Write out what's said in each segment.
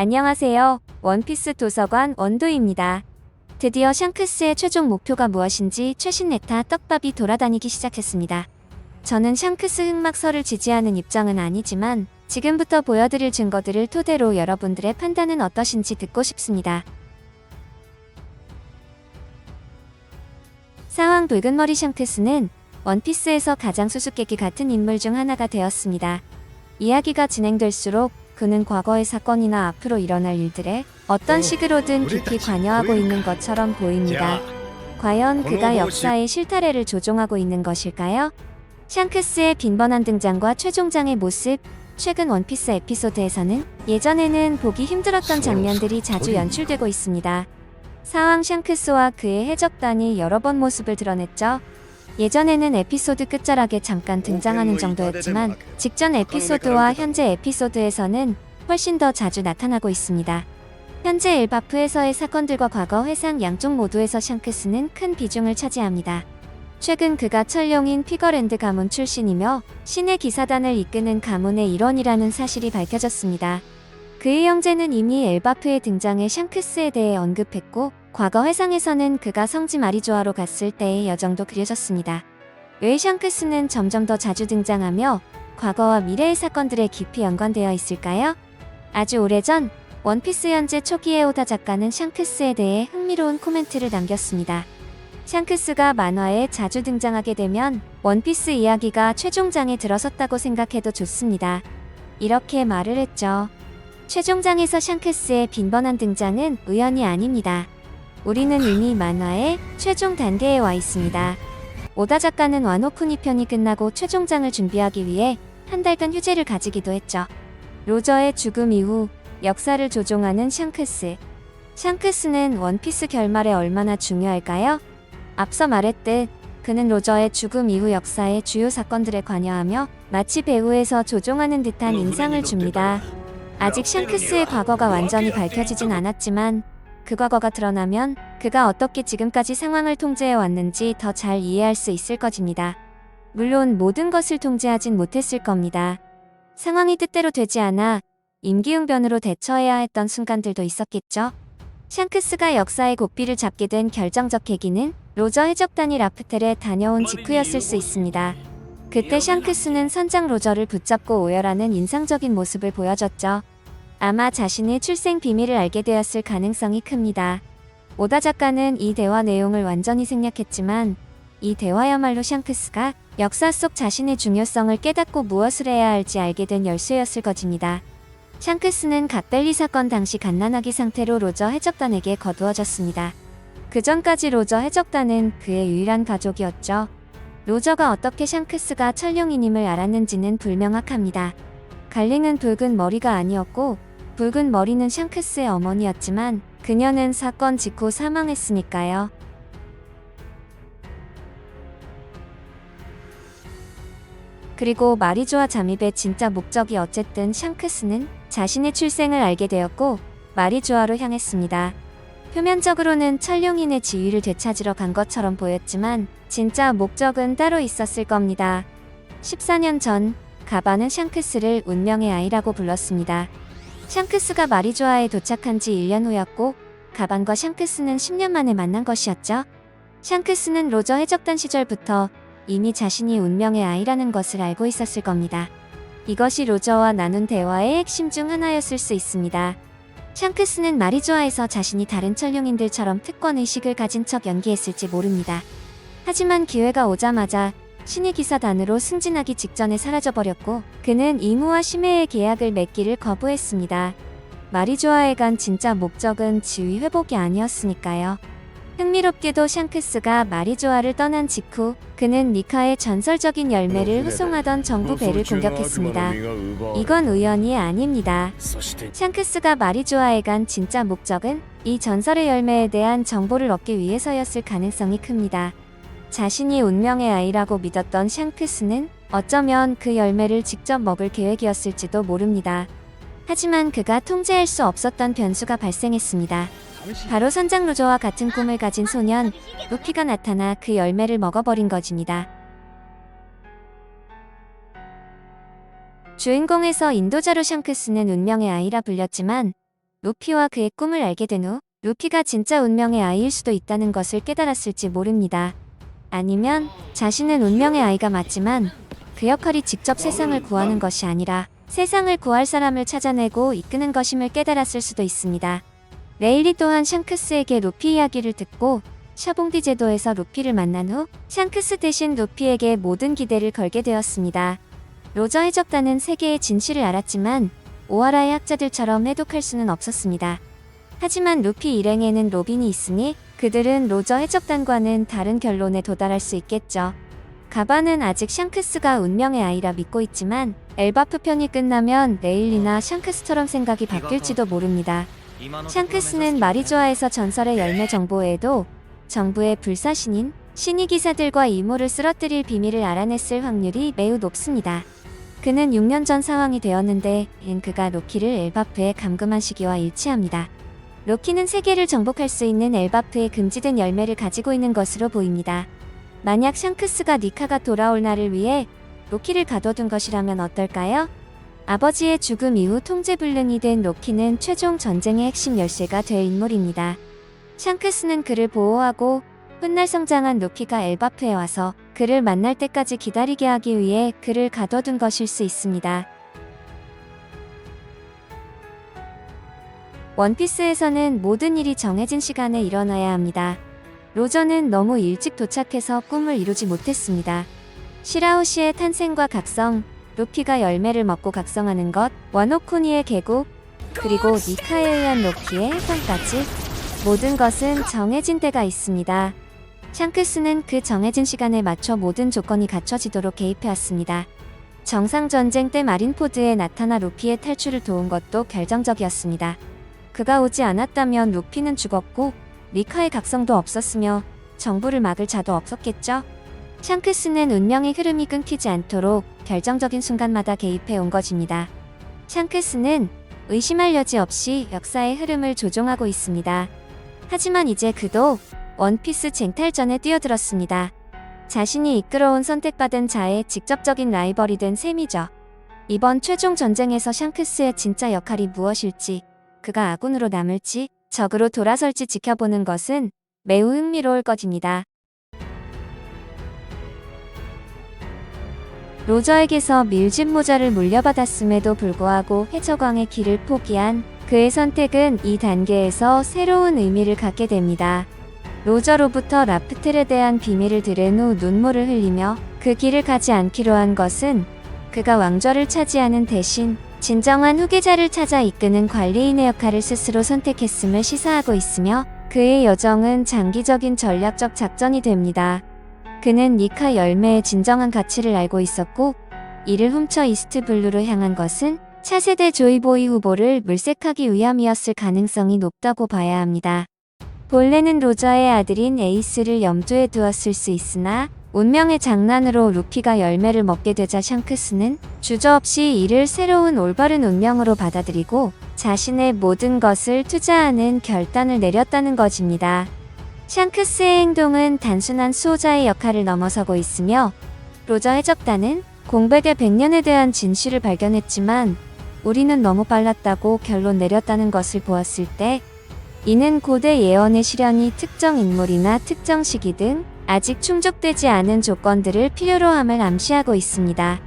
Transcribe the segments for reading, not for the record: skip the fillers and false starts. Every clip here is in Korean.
안녕하세요. 원피스 도서관 원도입니다. 드디어 샹크스의 최종 목표가 무엇인지 최신 네타 떡밥이 돌아다니기 시작했습니다. 저는 샹크스 흑막설을 지지하는 입장은 아니지만 지금부터 보여드릴 증거들을 토대로 여러분들의 판단은 어떠신지 듣고 싶습니다. 사황 붉은머리 샹크스는 원피스에서 가장 수수께끼 같은 인물 중 하나가 되었습니다. 이야기가 진행될수록 그는 과거의 사건이나 앞으로 일어날 일들에 어떤 식으로든 깊이 관여하고 있는 것처럼 보입니다. 과연 그가 역사의 실타래를 조종하고 있는 것일까요? 샹크스의 빈번한 등장과 최종장의 모습. 최근 원피스 에피소드에서는 예전에는 보기 힘들었던 장면들이 자주 연출되고 있습니다. 사황 샹크스와 그의 해적단이 여러 번 모습을 드러냈죠. 예전에는 에피소드 끝자락에 잠깐 등장하는 정도였지만 직전 에피소드와 현재 에피소드에서는 훨씬 더 자주 나타나고 있습니다. 현재 엘바프에서의 사건들과 과거 회상 양쪽 모두에서 샹크스는 큰 비중을 차지합니다. 최근 그가 천룡인 피거랜드 가문 출신이며 신의 기사단을 이끄는 가문의 일원이라는 사실이 밝혀졌습니다. 그의 형제는 이미 엘바프의 등장에 샹크스에 대해 언급했고 과거 회상에서는 그가 성지 마리조아로 갔을 때의 여정도 그려졌습니다. 왜 샹크스는 점점 더 자주 등장하며 과거와 미래의 사건들에 깊이 연관되어 있을까요? 아주 오래전 원피스 현재 초기의 오다 작가는 샹크스에 대해 흥미로운 코멘트를 남겼습니다. 샹크스가 만화에 자주 등장하게 되면 원피스 이야기가 최종장에 들어섰다고 생각해도 좋습니다. 이렇게 말을 했죠. 최종장에서 샹크스의 빈번한 등장은 우연이 아닙니다. 우리는 이미 만화의 최종 단계에 와 있습니다. 오다 작가는 와노쿠니 편이 끝나고 최종장을 준비하기 위해 한 달간 휴재를 가지기도 했죠. 로저의 죽음 이후 역사를 조종하는 샹크스. 샹크스는 원피스 결말에 얼마나 중요할까요? 앞서 말했듯 그는 로저의 죽음 이후 역사의 주요 사건들에 관여하며 마치 배후에서 조종하는 듯한 인상을 줍니다. 아직 샹크스의 과거가 완전히 밝혀지진 않았지만 그 과거가 드러나면 그가 어떻게 지금까지 상황을 통제해 왔는지 더 잘 이해할 수 있을 것입니다. 물론 모든 것을 통제하진 못했을 겁니다. 상황이 뜻대로 되지 않아 임기응변으로 대처해야 했던 순간들도 있었겠죠. 샹크스가 역사의 고삐를 잡게 된 결정적 계기는 로저 해적단이 라프텔에 다녀온 직후였을 수 있습니다. 그때 샹크스는 선장 로저를 붙잡고 오열하는 인상적인 모습을 보여줬죠. 아마 자신의 출생 비밀을 알게 되었을 가능성이 큽니다. 오다 작가는 이 대화 내용을 완전히 생략했지만 이 대화야말로 샹크스가 역사 속 자신의 중요성을 깨닫고 무엇을 해야 할지 알게 된 열쇠였을 것입니다. 샹크스는 갓벨리 사건 당시 갓난아기 상태로 로저 해적단에게 거두어졌습니다. 그 전까지 로저 해적단은 그의 유일한 가족이었죠. 로저가 어떻게 샹크스가 천룡이님을 알았는지는 불명확합니다. 갈링은 붉은 머리가 아니었고 붉은 머리는 샹크스의 어머니였지만 그녀는 사건 직후 사망했으니까요. 그리고 마리조아 잠입의 진짜 목적이 어쨌든 샹크스는 자신의 출생을 알게 되었고 마리조아로 향했습니다. 표면적으로는 천룡인의 지위를 되찾으러 간 것처럼 보였지만 진짜 목적은 따로 있었을 겁니다. 14년 전 가바는 샹크스를 운명의 아이라고 불렀습니다. 샹크스가 마리조아에 도착한 지 1년 후였고 가반과 샹크스는 10년 만에 만난 것이었죠. 샹크스는 로저 해적단 시절부터 이미 자신이 운명의 아이라는 것을 알고 있었을 겁니다. 이것이 로저와 나눈 대화의 핵심 중 하나였을 수 있습니다. 샹크스는 마리조아에서 자신이 다른 천룡인들처럼 특권의식을 가진 척 연기했을지 모릅니다. 하지만 기회가 오자마자 신의 기사단으로 승진하기 직전에 사라져버렸고 그는 이무와 심해의 계약을 맺기를 거부했습니다. 마리조아에 간 진짜 목적은 지위 회복이 아니었으니까요. 흥미롭게도 샹크스가 마리조아를 떠난 직후 그는 니카의 전설적인 열매를 후송하던 정부 배를 공격했습니다. 이건 우연이 아닙니다. 샹크스가 마리조아에 간 진짜 목적은 이 전설의 열매에 대한 정보를 얻기 위해서였을 가능성이 큽니다. 자신이 운명의 아이라고 믿었던 샹크스는 어쩌면 그 열매를 직접 먹을 계획이었을지도 모릅니다. 하지만 그가 통제할 수 없었던 변수가 발생했습니다. 바로 선장 로저와 같은 꿈을 가진 소년 루피가 나타나 그 열매를 먹어버린 것입니다. 주인공에서 인도자로 샹크스는 운명의 아이라 불렸지만 루피와 그의 꿈을 알게 된 후 루피가 진짜 운명의 아이일 수도 있다는 것을 깨달았을지 모릅니다. 아니면 자신은 운명의 아이가 맞지만 그 역할이 직접 세상을 구하는 것이 아니라 세상을 구할 사람을 찾아내고 이끄는 것임을 깨달았을 수도 있습니다. 레일리 또한 샹크스에게 루피 이야기를 듣고 샤봉디 제도에서 루피를 만난 후 샹크스 대신 루피에게 모든 기대를 걸게 되었습니다. 로저 해적단은 세계의 진실을 알았지만 오하라의 학자들처럼 해독할 수는 없었습니다. 하지만 루피 일행에는 로빈이 있으니 그들은 로저 해적단과는 다른 결론에 도달할 수 있겠죠. 가바는 아직 샹크스가 운명의 아이라 믿고 있지만 엘바프 편이 끝나면 레일리나 샹크스처럼 생각이 바뀔지도 모릅니다. 샹크스는 마리조아에서 전설의 열매 정보 외에도 정부의 불사신인 신이 기사들과 이모를 쓰러뜨릴 비밀을 알아냈을 확률이 매우 높습니다. 그는 6년 전 상황이 되었는데 그가 로키를 엘바프에 감금한 시기와 일치합니다. 로키는 세계를 정복할 수 있는 엘바프의 금지된 열매를 가지고 있는 것으로 보입니다. 만약 샹크스가 니카가 돌아올 날을 위해 로키를 가둬둔 것이라면 어떨까요? 아버지의 죽음 이후 통제불능이 된 로키는 최종 전쟁의 핵심 열쇠가 될 인물입니다. 샹크스는 그를 보호하고 훗날 성장한 로키가 엘바프에 와서 그를 만날 때까지 기다리게 하기 위해 그를 가둬둔 것일 수 있습니다. 원피스에서는 모든 일이 정해진 시간에 일어나야 합니다. 로저는 너무 일찍 도착해서 꿈을 이루지 못했습니다. 시라호시의 탄생과 각성, 루피가 열매를 먹고 각성하는 것, 와노쿠니의 계곡, 그리고 니카에 의한 로키의 해방까지 모든 것은 정해진 때가 있습니다. 샹크스는 그 정해진 시간에 맞춰 모든 조건이 갖춰지도록 개입해왔습니다. 정상전쟁 때 마린포드에 나타나 루피의 탈출을 도운 것도 결정적이었습니다. 그가 오지 않았다면 루피는 죽었고 니카의 각성도 없었으며 정부를 막을 자도 없었겠죠. 샹크스는 운명의 흐름이 끊기지 않도록 결정적인 순간마다 개입해 온 것입니다. 샹크스는 의심할 여지 없이 역사의 흐름을 조종하고 있습니다. 하지만 이제 그도 원피스 쟁탈전에 뛰어들었습니다. 자신이 이끌어온 선택받은 자의 직접적인 라이벌이 된 셈이죠. 이번 최종 전쟁에서 샹크스의 진짜 역할이 무엇일지, 그가 아군으로 남을지 적으로 돌아설지 지켜보는 것은 매우 흥미로울 것입니다. 로저에게서 밀짚 모자를 물려받았음에도 불구하고 해적왕의 길을 포기한 그의 선택은 이 단계에서 새로운 의미를 갖게 됩니다. 로저로부터 라프텔에 대한 비밀을 들은 후 눈물을 흘리며 그 길을 가지 않기로 한 것은 그가 왕좌를 차지하는 대신 진정한 후계자를 찾아 이끄는 관리인의 역할을 스스로 선택했음을 시사하고 있으며 그의 여정은 장기적인 전략적 작전이 됩니다. 그는 니카 열매의 진정한 가치를 알고 있었고 이를 훔쳐 이스트블루로 향한 것은 차세대 조이보이 후보를 물색하기 위함이었을 가능성이 높다고 봐야 합니다. 본래는 로저의 아들인 에이스를 염두에 두었을 수 있으나 운명의 장난으로 루피가 열매를 먹게 되자 샹크스는 주저없이 이를 새로운 올바른 운명으로 받아들이고 자신의 모든 것을 투자하는 결단을 내렸다는 것입니다. 샹크스의 행동은 단순한 수호자의 역할을 넘어서고 있으며 로저 해적단은 공백의 100년에 대한 진실을 발견했지만 우리는 너무 빨랐다고 결론 내렸다는 것을 보았을 때 이는 고대 예언의 실현이 특정 인물이나 특정 시기 등 아직 충족되지 않은 조건들을 필요로 함을 암시하고 있습니다.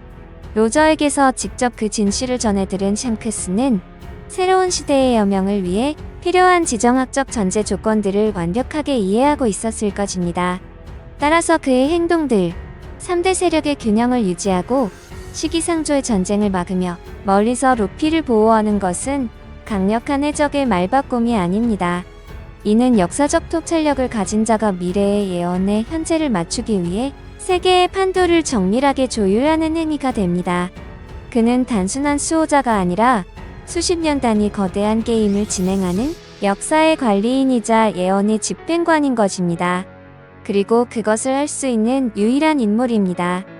로저에게서 직접 그 진실을 전해 들은 샹크스는 새로운 시대의 여명을 위해 필요한 지정학적 전제 조건들을 완벽하게 이해하고 있었을 것입니다. 따라서 그의 행동들, 3대 세력의 균형을 유지하고 시기상조의 전쟁을 막으며 멀리서 루피를 보호하는 것은 강력한 해적의 말바꿈이 아닙니다. 이는 역사적 통찰력을 가진 자가 미래의 예언에 현재를 맞추기 위해 세계의 판도를 정밀하게 조율하는 행위가 됩니다. 그는 단순한 수호자가 아니라 수십 년 단위 거대한 게임을 진행하는 역사의 관리인이자 예언의 집행관인 것입니다. 그리고 그것을 할 수 있는 유일한 인물입니다.